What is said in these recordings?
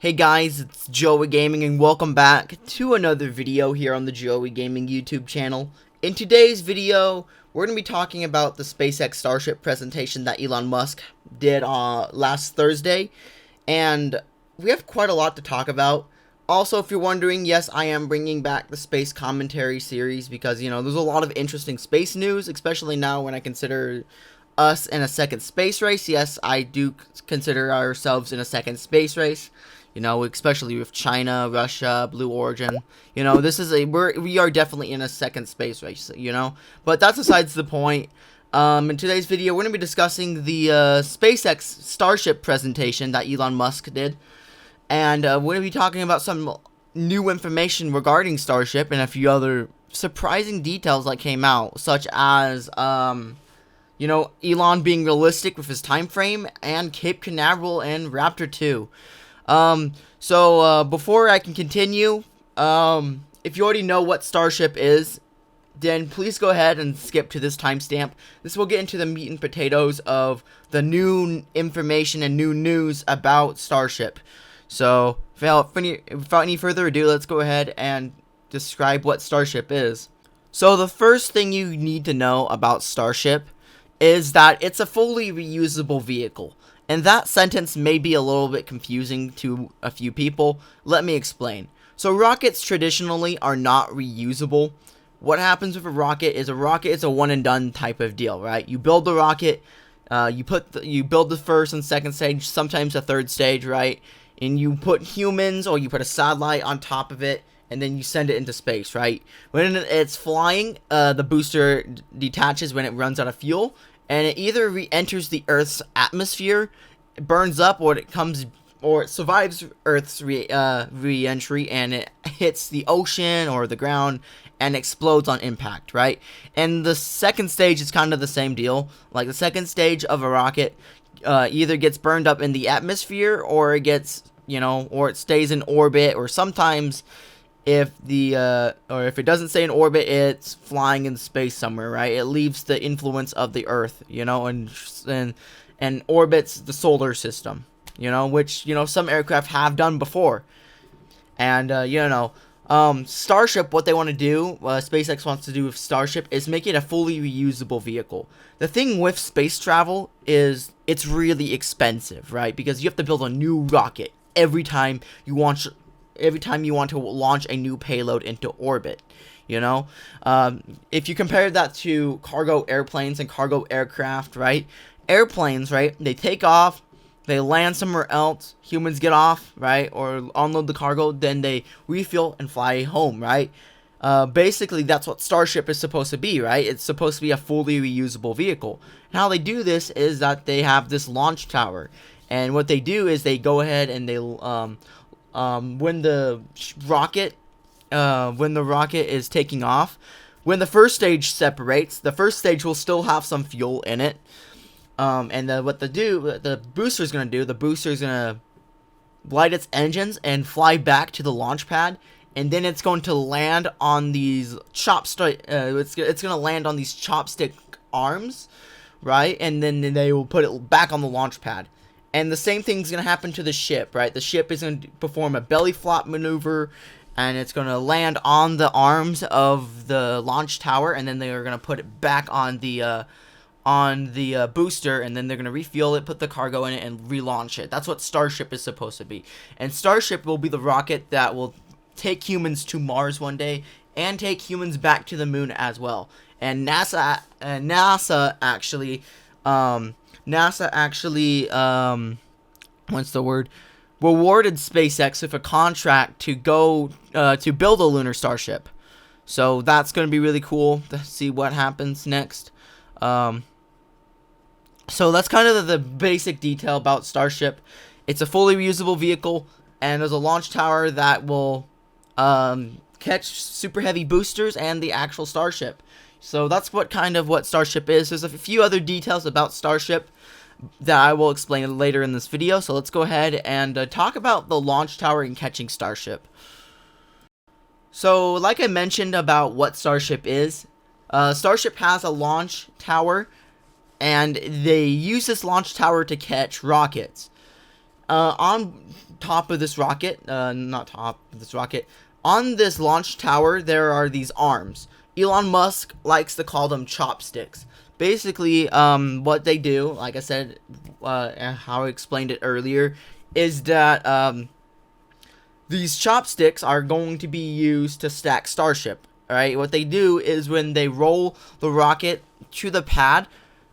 Hey guys, it's Joey Gaming and welcome back to another video here on the Joey Gaming YouTube channel. In today's video, we're going to be talking about the SpaceX Starship presentation that Elon Musk did last Thursday. And we have quite a lot to talk about. Also, if you're wondering, yes, I am bringing back the space commentary series because, there's a lot of interesting space news, especially now when I consider us in a second space race. Yes, I do consider ourselves in a second space race. Especially with China, Russia, Blue Origin. We are definitely in a second space race, But that's besides the point. In today's video, we're going to be discussing the SpaceX Starship presentation that Elon Musk did. And we're going to be talking about some new information regarding Starship and a few other surprising details that came out, such as, Elon being realistic with his time frame, and Cape Canaveral and Raptor 2. Before I can continue, if you already know what Starship is, then please go ahead and skip to this timestamp. This will get into the meat and potatoes of the new information and new news about Starship. So, without any further ado, let's go ahead and describe what Starship is. So, the first thing you need to know about Starship is that it's a fully reusable vehicle. And that sentence may be a little bit confusing to a few people. Let me explain. So rockets traditionally are not reusable. What happens with a rocket is a one and done type of deal, right? You build the rocket, you build the first and second stage, sometimes a third stage, right? And you put humans or you put a satellite on top of it, and then you send it into space, right? When it's flying, the booster detaches when it runs out of fuel. And it either re-enters the Earth's atmosphere, burns up, or it survives Earth's re-entry, and it hits the ocean or the ground and explodes on impact, right? And the second stage is kind of the same deal. Like the second stage of a rocket either gets burned up in the atmosphere, or it gets, or it stays in orbit, or sometimes if it doesn't stay in orbit, it's flying in space somewhere, right? It leaves the influence of the Earth, and orbits the solar system, which some aircraft have done before. And Starship, what they want to do, SpaceX wants to do with Starship, is make it a fully reusable vehicle. The thing with space travel is it's really expensive, right? Because you have to build a new rocket every time you want to launch a new payload into orbit, if you compare that to cargo airplanes and cargo aircraft, right? Airplanes, right? They take off, they land somewhere else, humans get off, right? Or unload the cargo, then they refuel and fly home, right? Basically, that's what Starship is supposed to be, right? It's supposed to be a fully reusable vehicle. And how they do this is that they have this launch tower. And what they do is they go ahead and they, when the rocket is taking off, when the first stage separates, the first stage will still have some fuel in it. What the booster is going to do, the booster is going to light its engines and fly back to the launch pad, and then it's going to land on these chopstick. It's going to land on these chopstick arms, right? And then they will put it back on the launch pad. And the same thing's going to happen to the ship, right? The ship is going to perform a belly flop maneuver, and it's going to land on the arms of the launch tower, and then they are going to put it back on the booster, and then they're going to refuel it, put the cargo in it, and relaunch it. That's what Starship is supposed to be. And Starship will be the rocket that will take humans to Mars one day, and take humans back to the moon as well. And NASA actually, rewarded SpaceX with a contract to go to build a Lunar Starship. So that's going to be really cool to see what happens next. So that's kind of the basic detail about Starship. It's a fully reusable vehicle, and there's a launch tower that will catch super heavy boosters and the actual Starship. So that's what Starship is. There's a few other details about Starship that I will explain later in this video. So let's go ahead and talk about the launch tower and catching Starship. So like I mentioned about what Starship is, Starship has a launch tower, and they use this launch tower to catch rockets. top of this rocket, not top of this rocket, on this launch tower, there are these arms. Elon Musk likes to call them chopsticks. Basically, what they do, like I said, how I explained it earlier, is that these chopsticks are going to be used to stack Starship. Alright, what they do is when they roll the rocket to the pad,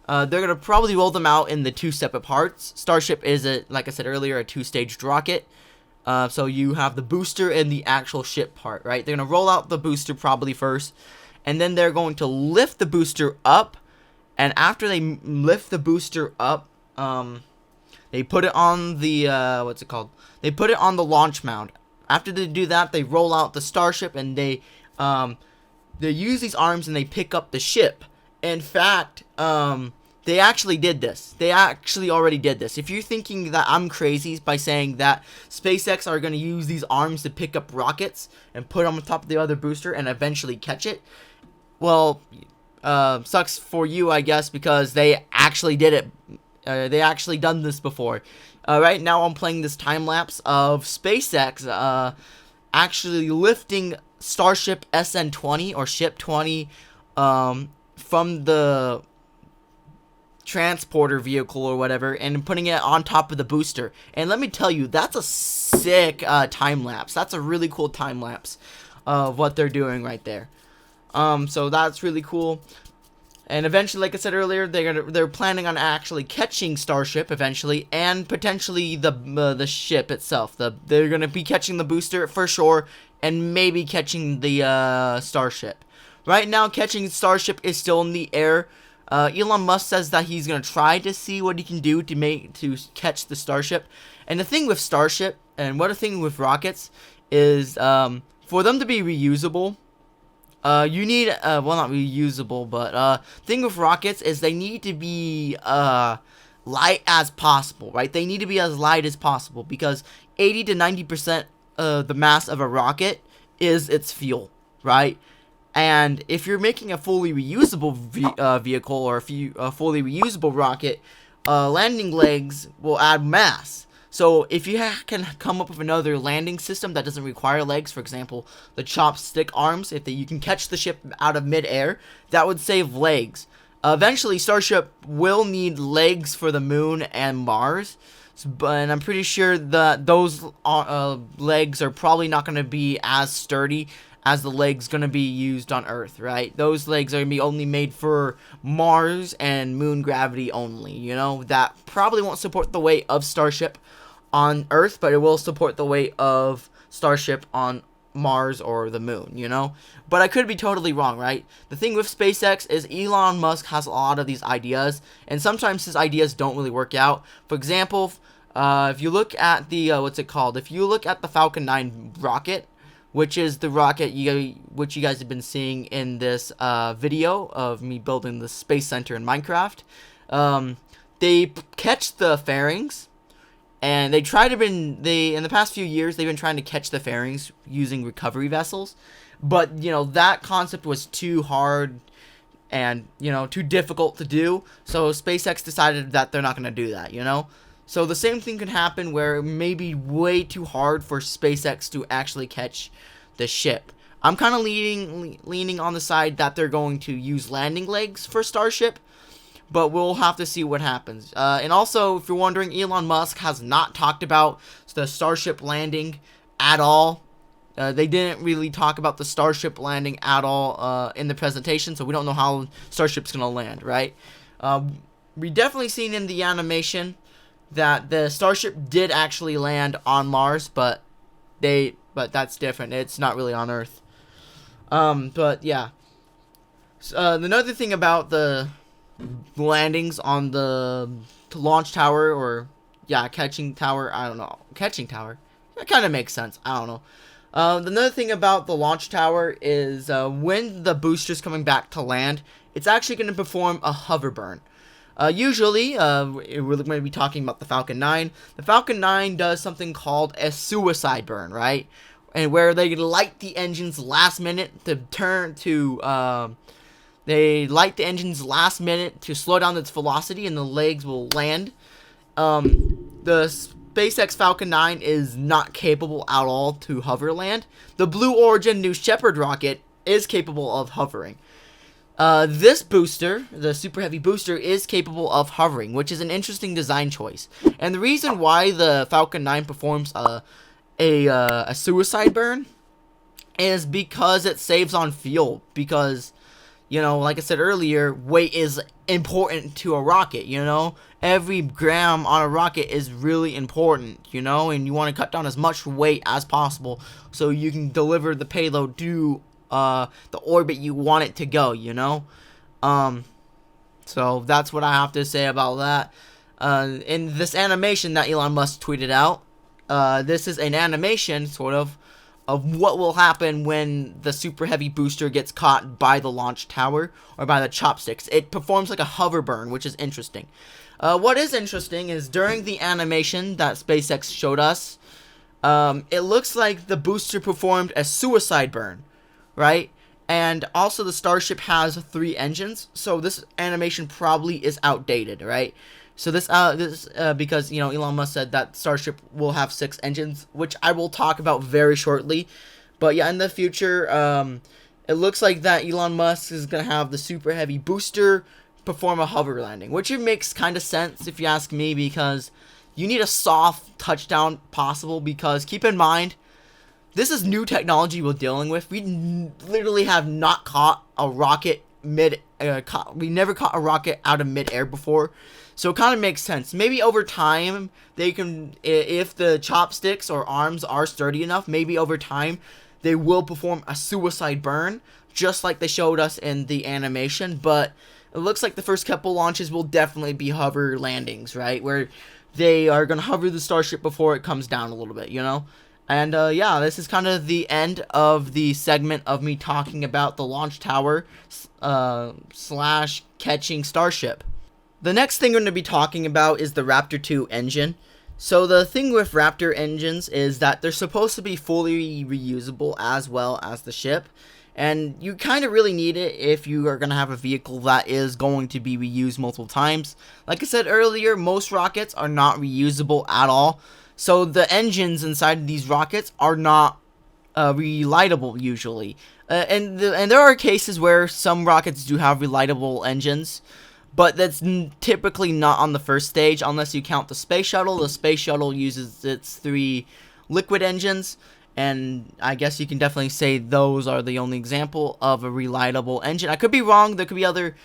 they're going to probably roll them out in the two separate parts. Starship is, like I said earlier, a two-staged rocket. So you have the booster and the actual ship part, right? They're going to roll out the booster probably first, and then they're going to lift the booster up, and after they lift the booster up, they put it on the, what's it called? They put it on the launch mount. After they do that, they roll out the Starship, and they use these arms and they pick up the ship. In fact, they actually did this. They actually already did this. If you're thinking that I'm crazy by saying that SpaceX are going to use these arms to pick up rockets and put them on top of the other booster and eventually catch it, well, sucks for you, I guess, because they actually did it. They actually done this before. Right now I'm playing this time lapse of SpaceX actually lifting Starship SN20 or Ship 20 from the transporter vehicle or whatever and putting it on top of the booster. And let me tell you, that's a sick time lapse. That's a really cool time lapse of what they're doing right there. So that's really cool. And eventually, like I said earlier, they're planning on actually catching Starship eventually, and potentially the ship itself. They're gonna be catching the booster for sure, and maybe catching the Starship. Right now, catching Starship is still in the air. Elon Musk says that he's gonna try to see what he can do to catch the Starship. And the thing with Starship, and what a thing with rockets, is for them to be reusable. You need, well, not reusable, but, thing with rockets is they need to be, light as possible, right? They need to be as light as possible, because 80 to 90% of the mass of a rocket is its fuel, right? And if you're making a fully reusable vehicle, or a fully reusable rocket, landing legs will add mass. So if you can come up with another landing system that doesn't require legs, for example, the chopstick arms, if you can catch the ship out of midair, that would save legs. Eventually, Starship will need legs for the moon and Mars, and I'm pretty sure that those legs are probably not going to be as sturdy as the legs going to be used on Earth, right? Those legs are going to be only made for Mars and moon gravity only, you know? That probably won't support the weight of Starship on Earth, but it will support the weight of Starship on Mars or the moon, you know? But I could be totally wrong, right? The thing with SpaceX is Elon Musk has a lot of these ideas, and sometimes his ideas don't really work out. For example, if you look at the, what's it called? If you look at the Falcon 9 rocket, which is the rocket which you guys have been seeing in this video of me building the Space Center in Minecraft, they catch the fairings. And they try to in the past few years, they've been trying to catch the fairings using recovery vessels. But, you know, that concept was too hard and, you know, too difficult to do. So SpaceX decided that they're not going to do that, you know. So the same thing could happen where it may be way too hard for SpaceX to actually catch the ship. I'm kind of leaning on the side that they're going to use landing legs for Starship. But we'll have to see what happens. And also, if you're wondering, Elon Musk has not talked about the Starship landing at all. They didn't really talk about the Starship landing at all in the presentation, so we don't know how Starship's going to land, right? We definitely seen in the animation that the Starship did actually land on Mars, but that's different. It's not really on Earth. But yeah. Another thing about the landings on the launch tower, or catching tower, I don't know, catching tower, that kind of makes sense, I don't know. Another thing about the launch tower is when the booster's coming back to land, it's actually going to perform a hover burn. Usually, we're going to be talking about the Falcon 9. The Falcon 9 does something called a suicide burn, right? And where they light the engines last minute to they light the engines last minute to slow down its velocity, and the legs will land. The SpaceX Falcon 9 is not capable at all to hover land. The Blue Origin New Shepard rocket is capable of hovering. This booster, the Super Heavy booster, is capable of hovering, which is an interesting design choice. And the reason why the Falcon 9 performs a suicide burn is because it saves on fuel. Because, you know, like I said earlier, weight is important to a rocket, you know? Every gram on a rocket is really important, you know? And you want to cut down as much weight as possible so you can deliver the payload to the orbit you want it to go, you know? So that's what I have to say about that. In this animation that Elon Musk tweeted out, this is an animation, sort of what will happen when the Super Heavy booster gets caught by the launch tower or by the chopsticks. It performs like a hover burn, which is interesting. What is interesting is during the animation that SpaceX showed us, it looks like the booster performed a suicide burn, right? And also the Starship has 3 engines, so this animation probably is outdated, right? So this because, you know, Elon Musk said that Starship will have 6 engines, which I will talk about very shortly. But yeah, in the future, it looks like that Elon Musk is going to have the Super Heavy booster perform a hover landing, which it makes kind of sense if you ask me, because you need a soft touchdown possible, because keep in mind, this is new technology we're dealing with. We literally have not caught a rocket we never caught a rocket out of mid-air before. So it kind of makes sense. Maybe over time, they can, if the chopsticks or arms are sturdy enough, maybe over time, they will perform a suicide burn, just like they showed us in the animation. But it looks like the first couple launches will definitely be hover landings, right? Where they are going to hover the Starship before it comes down a little bit, you know? And, yeah, this is kind of the end of the segment of me talking about the launch tower slash catching Starship. The next thing we're going to be talking about is the Raptor 2 engine. So the thing with Raptor engines is that they're supposed to be fully reusable as well as the ship. And you kind of really need it if you are going to have a vehicle that is going to be reused multiple times. Like I said earlier, most rockets are not reusable at all. So the engines inside of these rockets are not relightable usually. And there are cases where some rockets do have relightable engines. But that's typically not on the first stage unless you count the space shuttle. The space shuttle uses its 3 liquid engines. And I guess you can definitely say those are the only example of a relightable engine. I could be wrong. There could be other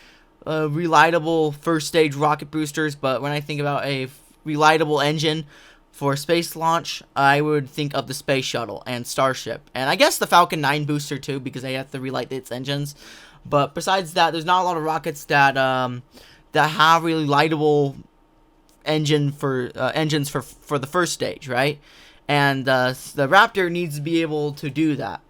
relightable first stage rocket boosters. But when I think about a relightable engine for space launch, I would think of the space shuttle and Starship. And I guess the Falcon 9 booster too, because they have to relight its engines. But besides that, there's not a lot of rockets that have relightable engines for the first stage, right? And the Raptor needs to be able to do that.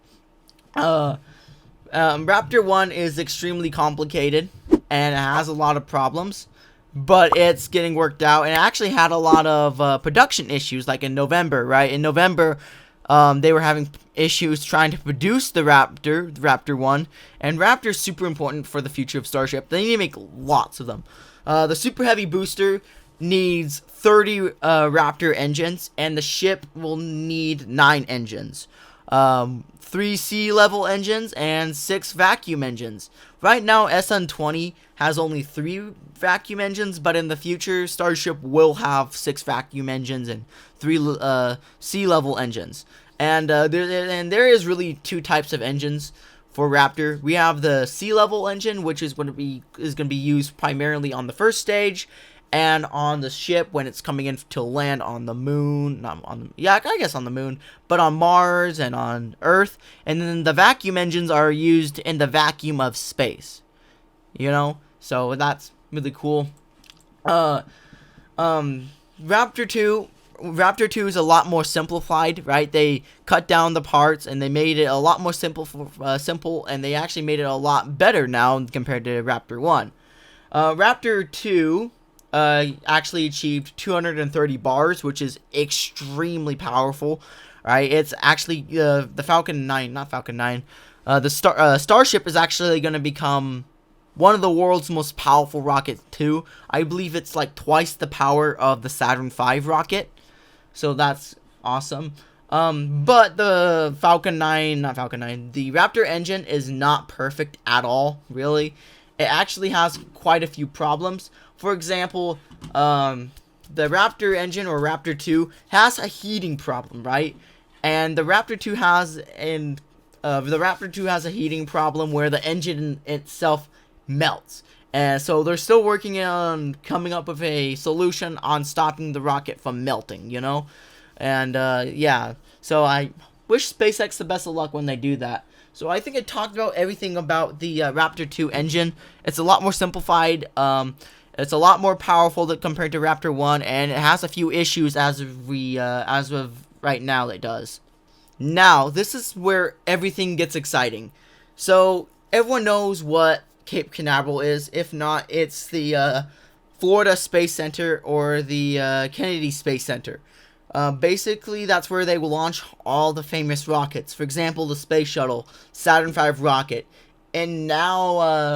Raptor 1 is extremely complicated and it has a lot of problems, but it's getting worked out. And it actually had a lot of production issues, like in November, right? In November, they were having issues trying to produce the Raptor 1, and Raptor's super important for the future of Starship. They need to make lots of them. The Super Heavy booster needs 30 Raptor engines, and the ship will need 9 engines. 3 sea-level engines and 6 vacuum engines. Right now, SN20 has only 3 vacuum engines, but in the future, Starship will have 6 vacuum engines and 3 sea-level engines. And there is really 2 types of engines for Raptor. We have the sea-level engine, which is going to be used primarily on the first stage, and on the ship when it's coming in to land on the moon. I guess on the moon, but on Mars and on Earth. And then the vacuum engines are used in the vacuum of space. You know, so that's really cool. Raptor 2 is a lot more simplified, right? They cut down the parts and they made it a lot more simple, and they actually made it a lot better now compared to Raptor 1. Raptor 2 actually achieved 230 bars, which is extremely powerful, right? It's actually the Falcon 9, not Falcon 9. The Starship is actually going to become one of the world's most powerful rockets too. I believe it's like twice the power of the Saturn V rocket. so that's awesome. But the the Raptor engine is not perfect at all, really. It actually has quite a few problems. For example, the Raptor engine, or Raptor 2, has a heating problem, right? And the Raptor 2 has a heating problem where the engine itself melts. And so they're still working on coming up with a solution on stopping the rocket from melting, you know? And yeah, so I wish SpaceX the best of luck when they do that. So I think I talked about everything about the Raptor 2 engine. It's a lot more simplified. It's a lot more powerful compared to Raptor 1, and it has a few issues as of right now. It does. Now, this is where everything gets exciting. So everyone knows what Cape Canaveral is. If not, it's the Florida Space Center, or the Kennedy Space Center. Basically, that's where they will launch all the famous rockets. For example, the Space Shuttle, Saturn V rocket. And now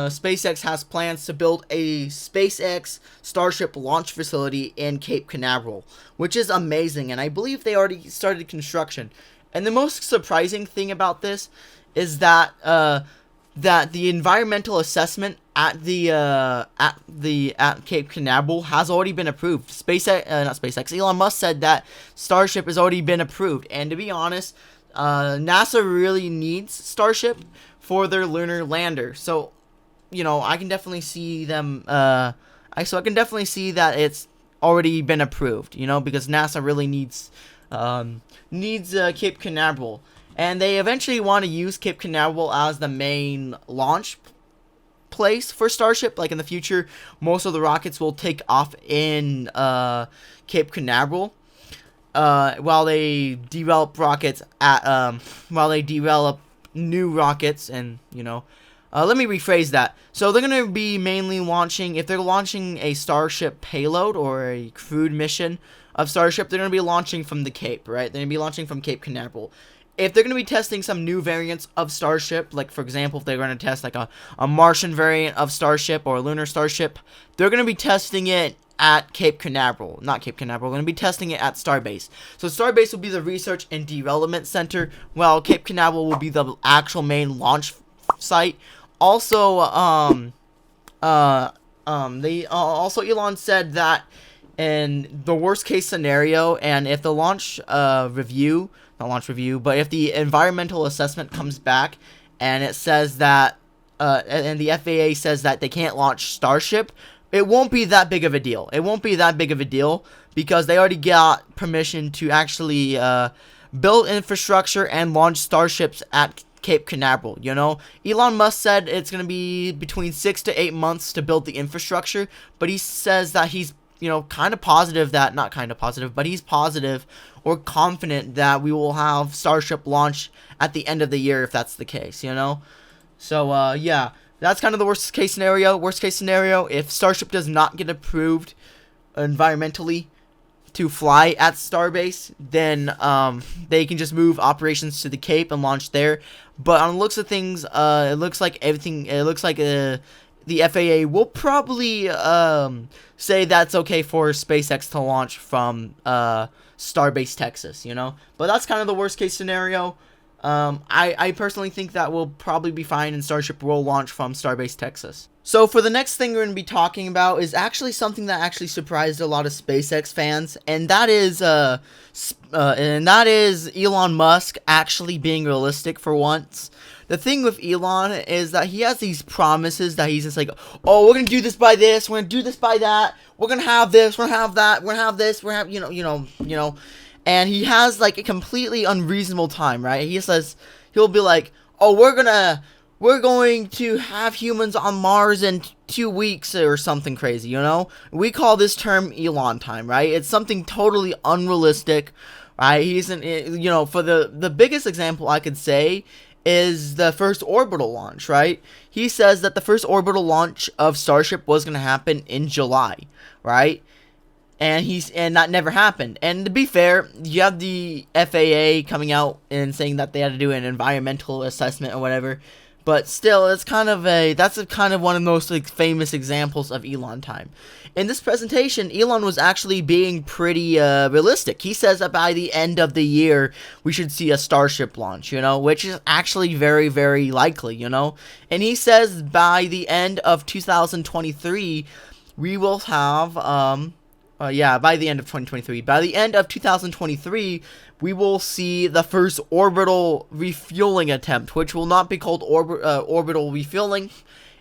SpaceX has plans to build a SpaceX Starship launch facility in Cape Canaveral, which is amazing. And I believe they already started construction. And the most surprising thing about this is that the environmental assessment at Cape Canaveral has already been approved. Elon Musk said that Starship has already been approved. And to be honest, NASA really needs Starship for their lunar lander. So, you know, I can definitely see them. I can definitely see that it's already been approved. You know, because NASA really needs Cape Canaveral. And they eventually want to use Cape Canaveral as the main launch place for Starship. Like in the future, most of the rockets will take off in Cape Canaveral, while they develop new rockets. And let me rephrase that. So they're going to be mainly launching, if they're launching a Starship payload or a crewed mission of Starship, they're going to be launching from the Cape, right? They're going to be launching from Cape Canaveral. If they're going to be testing some new variants of Starship, like for example, if they're going to test like a Martian variant of Starship or a Lunar Starship, they're going to be testing it at Cape Canaveral. Not Cape Canaveral, we're going to be testing it at Starbase. So Starbase will be the research and development center, while Cape Canaveral will be the actual main launch site. Also, Elon said that in the worst case scenario, and if the but if the environmental assessment comes back and it says that, and the FAA says that they can't launch Starship, it won't be that big of a deal. It won't be that big of a deal because they already got permission to actually build infrastructure and launch Starships at Cape Canaveral. You know, Elon Musk said it's going to be between 6 to 8 months to build the infrastructure, but he says that he's he's positive or confident that we will have Starship launch at the end of the year if that's the case, you know? So, yeah, that's kind of the worst case scenario. Worst case scenario, if Starship does not get approved environmentally to fly at Starbase, then they can just move operations to the Cape and launch there. But on the looks of things, it looks like the FAA will probably say that's okay for SpaceX to launch from Starbase, Texas, you know? But that's kind of the worst case scenario. I personally think that will probably be fine, and Starship will launch from Starbase, Texas. So for the next thing we're going to be talking about is actually something that actually surprised a lot of SpaceX fans, and that is Elon Musk actually being realistic for once. The thing with Elon is that he has these promises that he's just like, oh, we're going to do this by this, we're going to do this by that, we're going to have this, we're going to have that, we're going to have this, we're going to have, and he has like a completely unreasonable time, right? He says, he'll be like, oh, we're going to have humans on Mars in 2 weeks or something crazy, you know? We call this term Elon time, right? It's something totally unrealistic, right? For the biggest example I could say is the first orbital launch, right? He says that the first orbital launch of Starship was going to happen in July, right? And that never happened. And to be fair, you have the FAA coming out and saying that they had to do an environmental assessment or whatever. But still, that's kind of one of the most like famous examples of Elon time. In this presentation, Elon was actually being pretty realistic. He says that by the end of the year, we should see a Starship launch, you know, which is actually very, very likely, you know. And he says by the end of 2023, we will have, by the end of 2023. By the end of 2023, we will see the first orbital refueling attempt, which will not be called orbital refueling.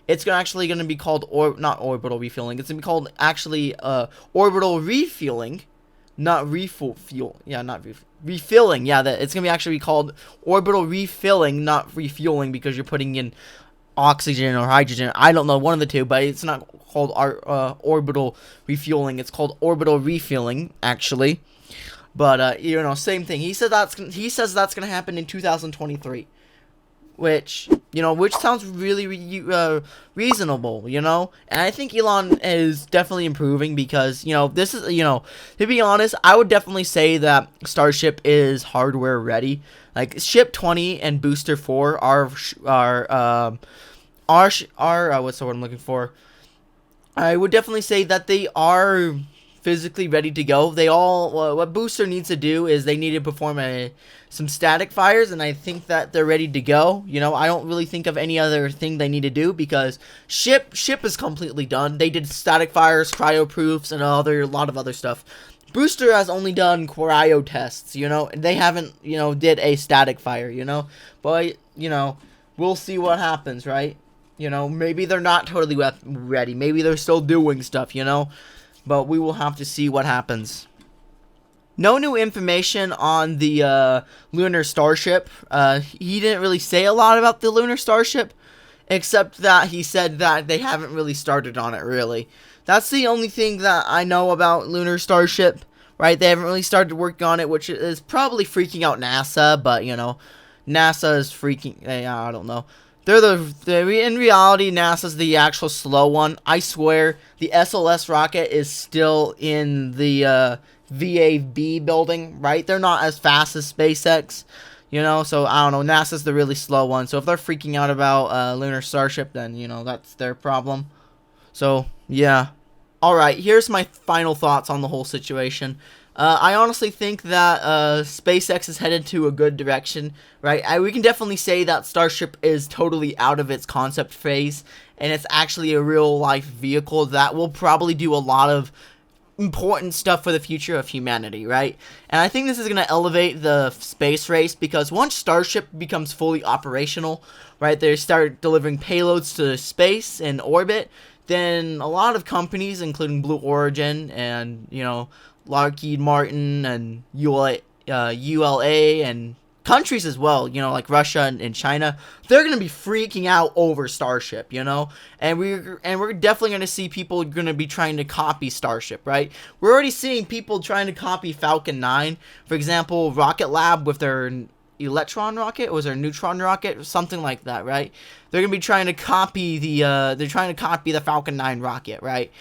It's actually going to be called, not orbital refueling, it's going to be called actually orbital refueling, not refuel. Yeah, not refilling. Yeah, it's going to be actually called orbital refilling, not refueling, because you're putting in oxygen or hydrogen. I don't know, one of the two, but it's not called orbital refueling. It's called orbital refueling, actually. But you know, same thing. He says that's gonna happen in 2023, which sounds really reasonable, you know. And I think Elon is definitely improving because this is to be honest, I would definitely say that Starship is hardware ready. Like Ship 20 and Booster 4 are what's the word I'm looking for? I would definitely say that they are physically ready to go. They all what Booster needs to do is they need to perform some static fires, and I think that they're ready to go. You know, I don't really think of any other thing they need to do because ship is completely done. They did static fires, cryo proofs, and a lot of other stuff. Booster has only done cryo tests, you know, and they haven't, did a static fire, you know. But, we'll see what happens, right? You know, maybe they're not totally ready. Maybe they're still doing stuff, you know. But we will have to see what happens. No new information on the Lunar Starship. He didn't really say a lot about the Lunar Starship, except that he said that they haven't really started on it, really. That's the only thing that I know about Lunar Starship, right? They haven't really started working on it, which is probably freaking out NASA, but, NASA is freaking... I don't know. In reality, NASA's the actual slow one. I swear, the SLS rocket is still in the VAB building, right? They're not as fast as SpaceX, so I don't know. NASA's the really slow one. So if they're freaking out about Lunar Starship, then, that's their problem. So, yeah. Alright, here's my final thoughts on the whole situation. I honestly think that SpaceX is headed to a good direction, right? We can definitely say that Starship is totally out of its concept phase, and it's actually a real-life vehicle that will probably do a lot of important stuff for the future of humanity, right? And I think this is going to elevate the space race, because once Starship becomes fully operational, right, they start delivering payloads to space and orbit, then a lot of companies, including Blue Origin and, Lockheed Martin and ULA and countries as well, like Russia and China, they're going to be freaking out over Starship, and we're definitely going to see people going to be trying to copy Starship, right? We're already seeing people trying to copy Falcon 9, for example, Rocket Lab with their Electron rocket, or was there Neutron rocket, or something like that, right? They're going to be trying to copy the Falcon 9 rocket, right?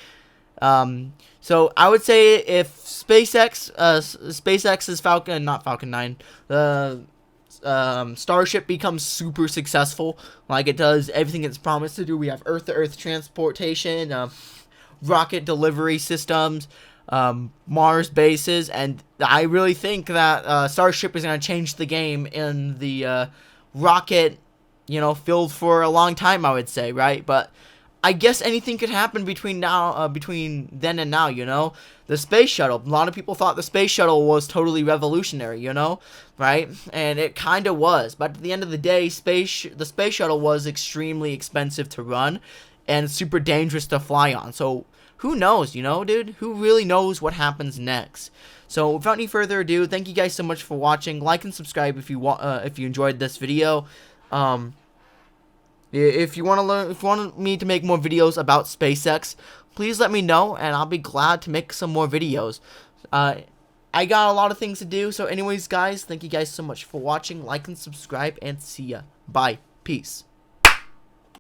So I would say if SpaceX's Falcon 9, the Starship becomes super successful, like it does everything it's promised to do. We have Earth-to-Earth transportation, rocket delivery systems, Mars bases, and I really think that Starship is going to change the game in the rocket, field for a long time, I would say, right? But I guess anything could happen between then and now, The space shuttle. A lot of people thought the space shuttle was totally revolutionary, right? And it kind of was. But at the end of the day, the space shuttle was extremely expensive to run and super dangerous to fly on. So who knows, dude? Who really knows what happens next? So without any further ado, thank you guys so much for watching. Like and subscribe if you enjoyed this video. If you want me to make more videos about SpaceX, please let me know, and I'll be glad to make some more videos. I got a lot of things to do, so anyways, guys, thank you guys so much for watching. Like and subscribe, and see ya. Bye. Peace.